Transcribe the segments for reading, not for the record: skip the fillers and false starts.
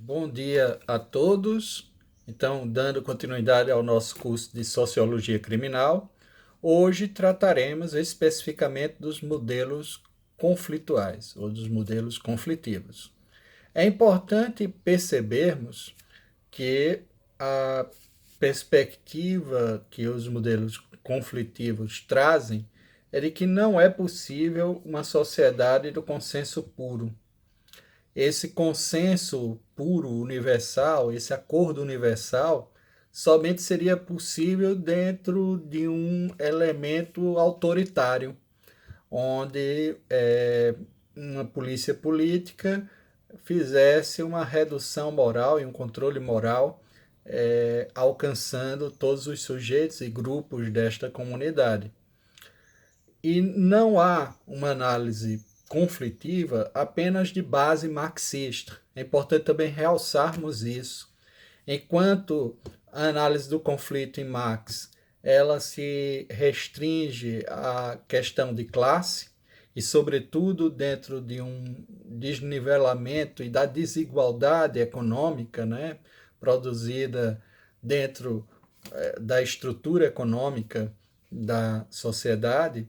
Bom dia a todos. Então, dando continuidade ao nosso curso de Sociologia Criminal, hoje trataremos especificamente dos modelos conflituais ou dos modelos conflitivos. É importante percebermos que a perspectiva que os modelos conflitivos trazem é de que não é possível uma sociedade do consenso puro. Esse consenso puro, universal, esse acordo universal, somente seria possível dentro de um elemento autoritário, onde uma polícia política fizesse uma redução moral e um controle moral, alcançando todos os sujeitos e grupos desta comunidade. E não há uma análise conflitiva apenas de base marxista. É importante também realçarmos isso. Enquanto a análise do conflito em Marx ela se restringe à questão de classe e, sobretudo, dentro de um desnivelamento e da desigualdade econômica, né, produzida dentro da estrutura econômica da sociedade,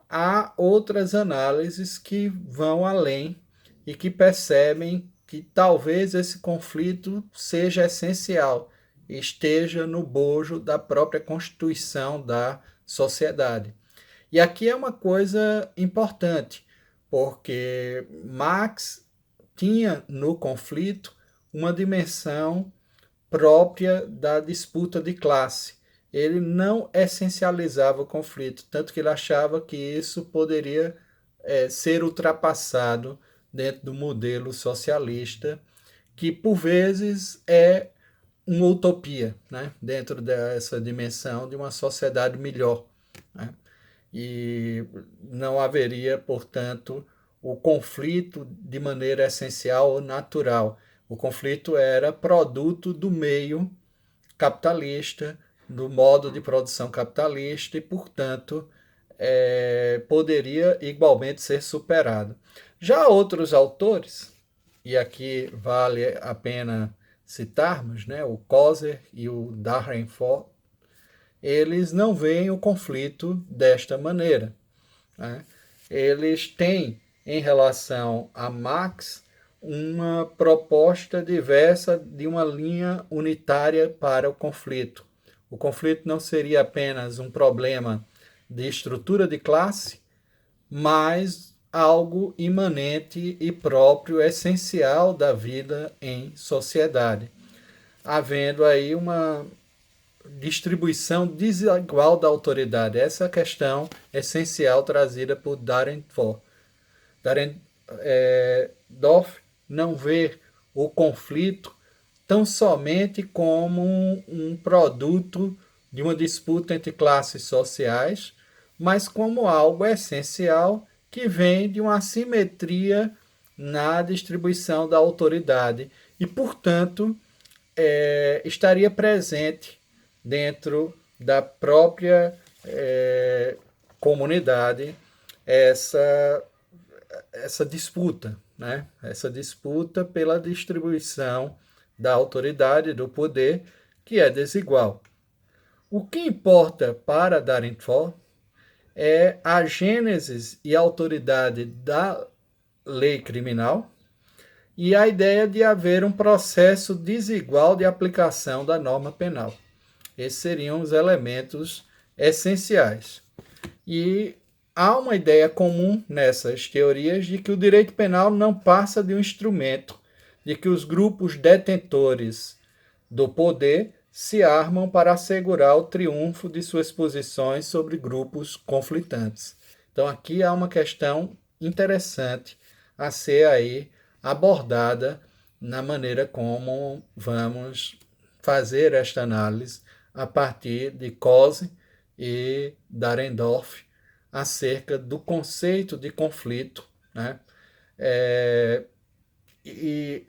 há outras análises que vão além e que percebem que talvez esse conflito seja essencial, esteja no bojo da própria constituição da sociedade. E aqui é uma coisa importante, porque Marx tinha no conflito uma dimensão própria da disputa de classe. Ele não essencializava o conflito, tanto que ele achava que isso poderia ser ultrapassado dentro do modelo socialista, que por vezes é uma utopia, né? Dentro dessa dimensão de uma sociedade melhor. Né? E não haveria, portanto, o conflito de maneira essencial ou natural. O conflito era produto do meio capitalista, do modo de produção capitalista e, portanto, poderia igualmente ser superado. Já outros autores, e aqui vale a pena citarmos, né, o Coser e o Darenford, eles não veem o conflito desta maneira. Né? Eles têm, em relação a Marx, uma proposta diversa de uma linha unitária para o conflito. O conflito não seria apenas um problema de estrutura de classe, mas algo imanente e próprio, essencial da vida em sociedade, havendo aí uma distribuição desigual da autoridade. Essa é a questão essencial trazida por Dahrendorf. Dahrendorf não vê o conflito tão somente como um produto de uma disputa entre classes sociais, mas como algo essencial que vem de uma assimetria na distribuição da autoridade e, portanto, estaria presente dentro da própria comunidade essa, essa disputa, né? Essa disputa pela distribuição da autoridade, do poder, que é desigual. O que importa para Darenford é a gênese e autoridade da lei criminal e a ideia de haver um processo desigual de aplicação da norma penal. Esses seriam os elementos essenciais. E há uma ideia comum nessas teorias de que o direito penal não passa de um instrumento, de que os grupos detentores do poder se armam para assegurar o triunfo de suas posições sobre grupos conflitantes. Então aqui há uma questão interessante a ser aí abordada na maneira como vamos fazer esta análise a partir de Coase e Dahrendorf acerca do conceito de conflito, né? E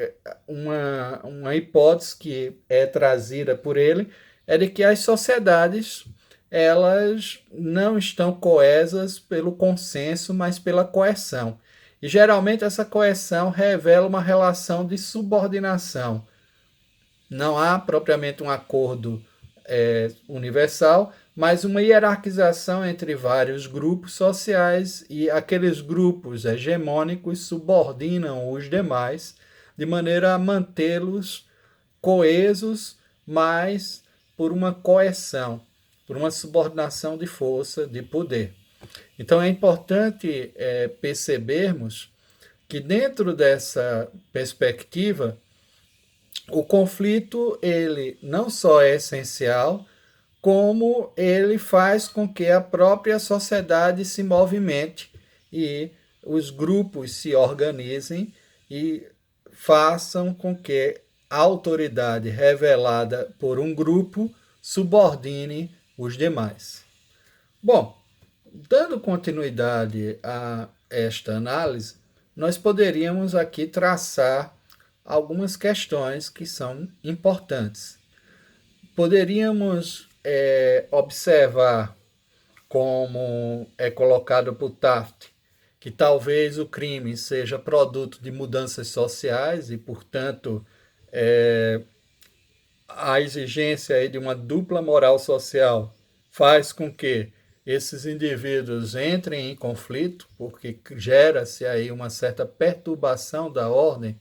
uma hipótese que é trazida por ele é de que as sociedades elas não estão coesas pelo consenso, mas pela coerção. E geralmente essa coerção revela uma relação de subordinação. Não há propriamente um acordo universal, mas uma hierarquização entre vários grupos sociais, e aqueles grupos hegemônicos subordinam os demais de maneira a mantê-los coesos, mas por uma coerção, por uma subordinação de força, de poder. Então é importante percebermos que dentro dessa perspectiva, o conflito ele não só é essencial, como ele faz com que a própria sociedade se movimente e os grupos se organizem e façam com que a autoridade revelada por um grupo subordine os demais. Bom, dando continuidade a esta análise, nós poderíamos aqui traçar algumas questões que são importantes. Poderíamos observar, como é colocado por Taft, que talvez o crime seja produto de mudanças sociais e, portanto, a exigência de uma dupla moral social faz com que esses indivíduos entrem em conflito, porque gera-se aí uma certa perturbação da ordem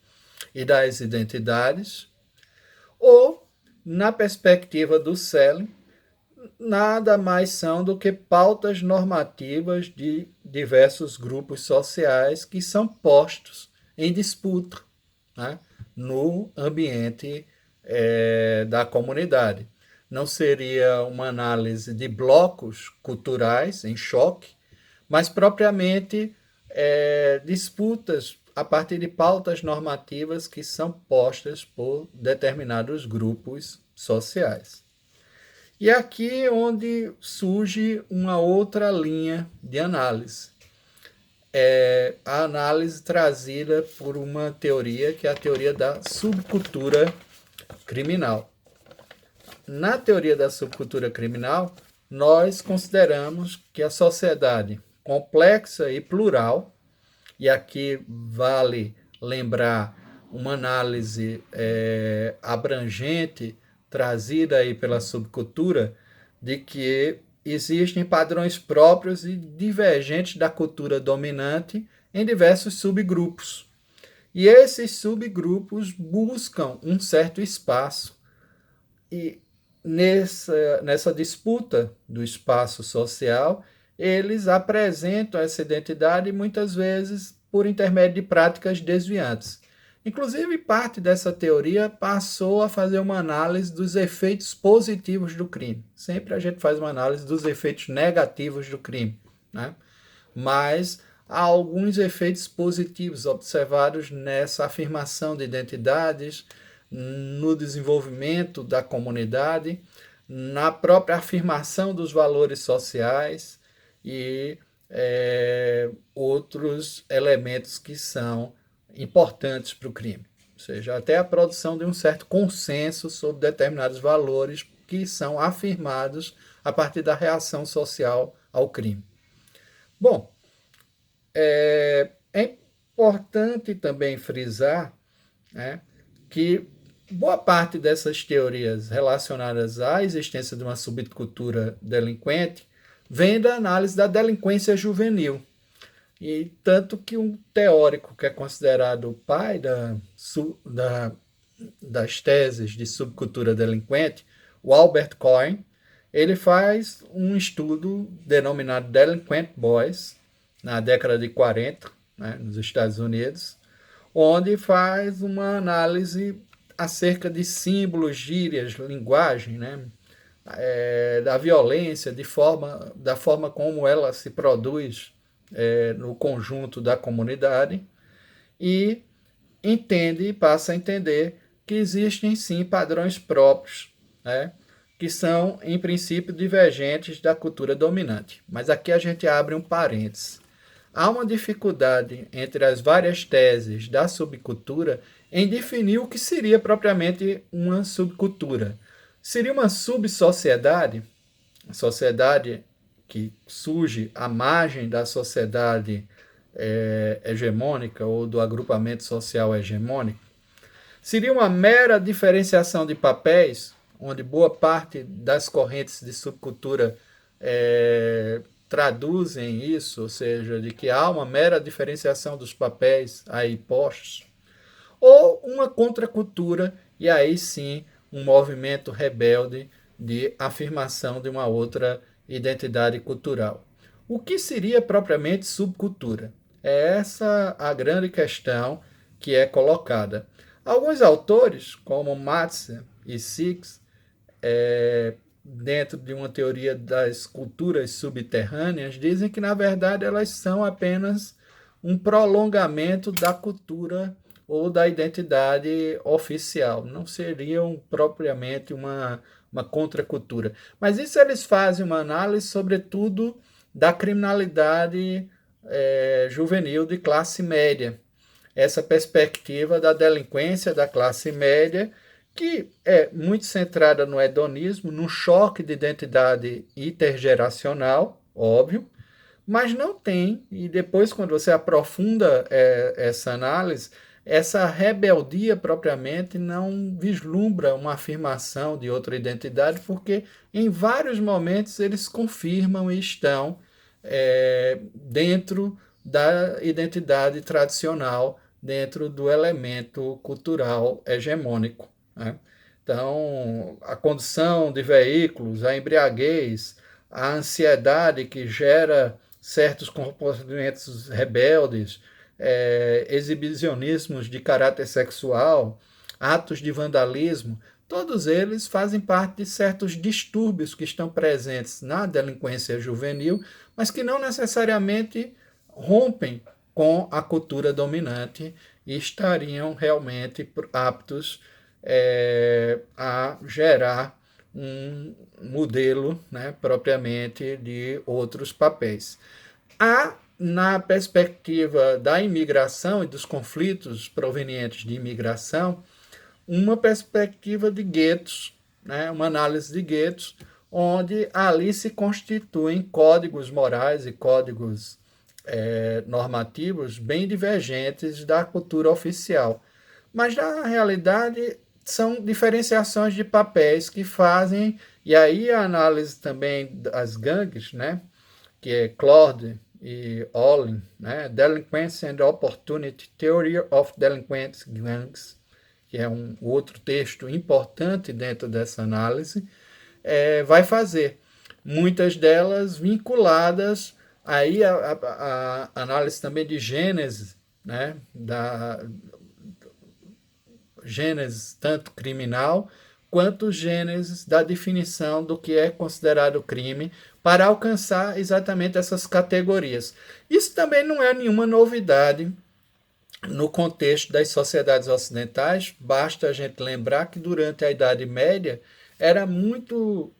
e das identidades. Ou, na perspectiva do Schelling, nada mais são do que pautas normativas de diversos grupos sociais que são postos em disputa, né, no ambiente da comunidade. Não seria uma análise de blocos culturais em choque, mas propriamente disputas a partir de pautas normativas que são postas por determinados grupos sociais. E aqui é onde surge uma outra linha de análise. A análise trazida por uma teoria que é a teoria da subcultura criminal. Na teoria da subcultura criminal, nós consideramos que a sociedade complexa e plural, e aqui vale lembrar uma análise abrangente trazida aí pela subcultura, de que existem padrões próprios e divergentes da cultura dominante em diversos subgrupos. E esses subgrupos buscam um certo espaço. E nessa disputa do espaço social, eles apresentam essa identidade muitas vezes por intermédio de práticas desviantes. Inclusive, parte dessa teoria passou a fazer uma análise dos efeitos positivos do crime. Sempre a gente faz uma análise dos efeitos negativos do crime, né? Mas há alguns efeitos positivos observados nessa afirmação de identidades, no desenvolvimento da comunidade, na própria afirmação dos valores sociais e outros elementos que são importantes para o crime. Ou seja, até a produção de um certo consenso sobre determinados valores que são afirmados a partir da reação social ao crime. Bom, é importante também frisar, né, que boa parte dessas teorias relacionadas à existência de uma subcultura delinquente vem da análise da delinquência juvenil. E tanto que um teórico que é considerado o pai das teses de subcultura delinquente, o Albert Cohen, ele faz um estudo denominado Delinquent Boys, na década de 40, né, nos Estados Unidos, onde faz uma análise acerca de símbolos, gírias, linguagem, né, da violência, da forma como ela se produz no conjunto da comunidade, e passa a entender que existem sim padrões próprios, né, que são, em princípio, divergentes da cultura dominante. Mas aqui a gente abre um parênteses. Há uma dificuldade entre as várias teses da subcultura em definir o que seria propriamente uma subcultura. Seria uma subsociedade, sociedade que surge à margem da sociedade hegemônica ou do agrupamento social hegemônico? Seria uma mera diferenciação de papéis, onde boa parte das correntes de subcultura traduzem isso, ou seja, de que há uma mera diferenciação dos papéis aí postos, ou uma contracultura, e aí sim um movimento rebelde de afirmação de uma outra identidade cultural. O que seria propriamente subcultura? É essa a grande questão que é colocada. Alguns autores, como Matze e Six, dentro de uma teoria das culturas subterrâneas, dizem que, na verdade, elas são apenas um prolongamento da cultura ou da identidade oficial. Não seriam propriamente uma contracultura. Mas isso eles fazem uma análise, sobretudo, da criminalidade juvenil de classe média. Essa perspectiva da delinquência da classe média, que é muito centrada no hedonismo, no choque de identidade intergeracional, óbvio, mas não tem, e depois quando você aprofunda essa análise, essa rebeldia propriamente não vislumbra uma afirmação de outra identidade, porque em vários momentos eles confirmam e estão dentro da identidade tradicional, dentro do elemento cultural hegemônico, né? Então, a condução de veículos, a embriaguez, a ansiedade que gera certos comportamentos rebeldes, exibicionismos de caráter sexual, atos de vandalismo, todos eles fazem parte de certos distúrbios que estão presentes na delinquência juvenil, mas que não necessariamente rompem com a cultura dominante e estariam realmente aptos a gerar um modelo, né, propriamente de outros papéis. Há, na perspectiva da imigração e dos conflitos provenientes de imigração, uma perspectiva de guetos, né, uma análise de guetos, onde ali se constituem códigos morais e códigos normativos bem divergentes da cultura oficial. Mas, na realidade, são diferenciações de papéis que fazem, e aí a análise também das gangues, né, que é Claude e Olin, né, Delinquency and Opportunity Theory of Delinquent Gangs, que é um outro texto importante dentro dessa análise, vai fazer. Muitas delas vinculadas aí a análise também de Gênesis, né, da Gênesis tanto criminal quanto Gênesis da definição do que é considerado crime para alcançar exatamente essas categorias. Isso também não é nenhuma novidade no contexto das sociedades ocidentais. Basta a gente lembrar que durante a Idade Média era muito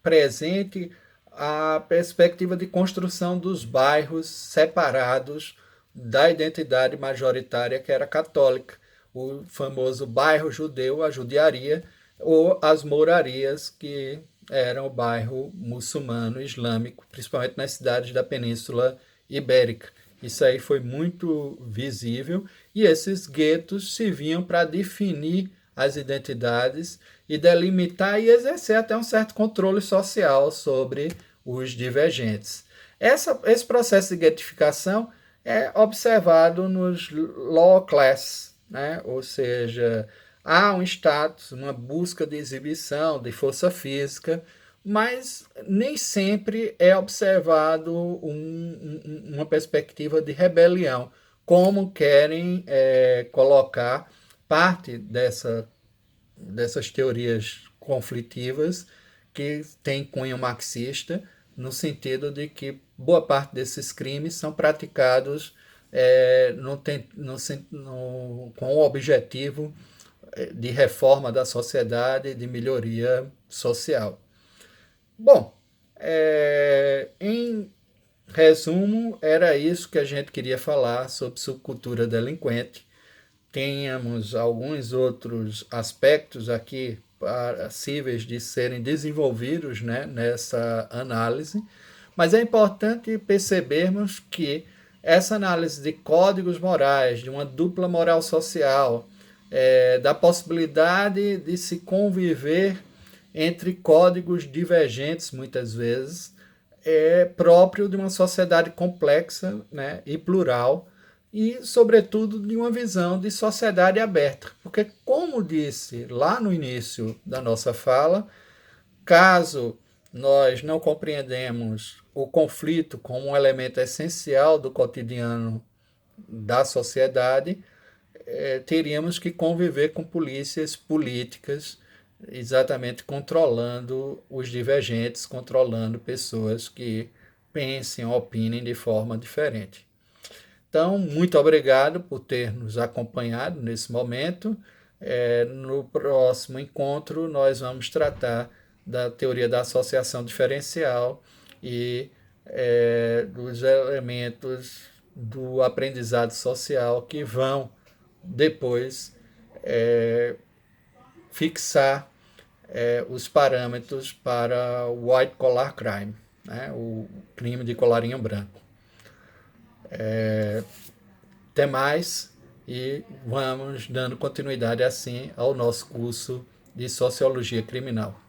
presente a perspectiva de construção dos bairros separados da identidade majoritária que era católica, o famoso bairro judeu, a judiaria, ou as morarias, que eram o bairro muçulmano islâmico, principalmente nas cidades da Península Ibérica. Isso aí foi muito visível, e esses guetos serviam para definir as identidades e delimitar e exercer até um certo controle social sobre os divergentes. Esse processo de guetificação é observado nos lower class, né? Ou seja, há um status, uma busca de exibição, de força física, mas nem sempre é observado uma perspectiva de rebelião, como querem colocar parte dessas teorias conflitivas que têm cunho marxista, no sentido de que boa parte desses crimes são praticados com o objetivo de reforma da sociedade, de melhoria social. Bom, em resumo, era isso que a gente queria falar sobre subcultura delinquente. Tínhamos alguns outros aspectos aqui passíveis de serem desenvolvidos, né, nessa análise, Mas é importante percebermos que essa análise de códigos morais, de uma dupla moral social, da possibilidade de se conviver entre códigos divergentes, muitas vezes, é próprio de uma sociedade complexa, né, e plural, e, sobretudo, de uma visão de sociedade aberta. Porque, como disse lá no início da nossa fala, caso nós não compreendemos o conflito como um elemento essencial do cotidiano da sociedade, teríamos que conviver com polícias políticas, exatamente controlando os divergentes, controlando pessoas que pensem, opinem de forma diferente. Então, muito obrigado por ter nos acompanhado nesse momento. No próximo encontro, nós vamos tratar da teoria da associação diferencial e dos elementos do aprendizado social que vão depois fixar os parâmetros para o white collar crime, né, o crime de colarinho branco. Até mais e vamos dando continuidade assim ao nosso curso de Sociologia Criminal.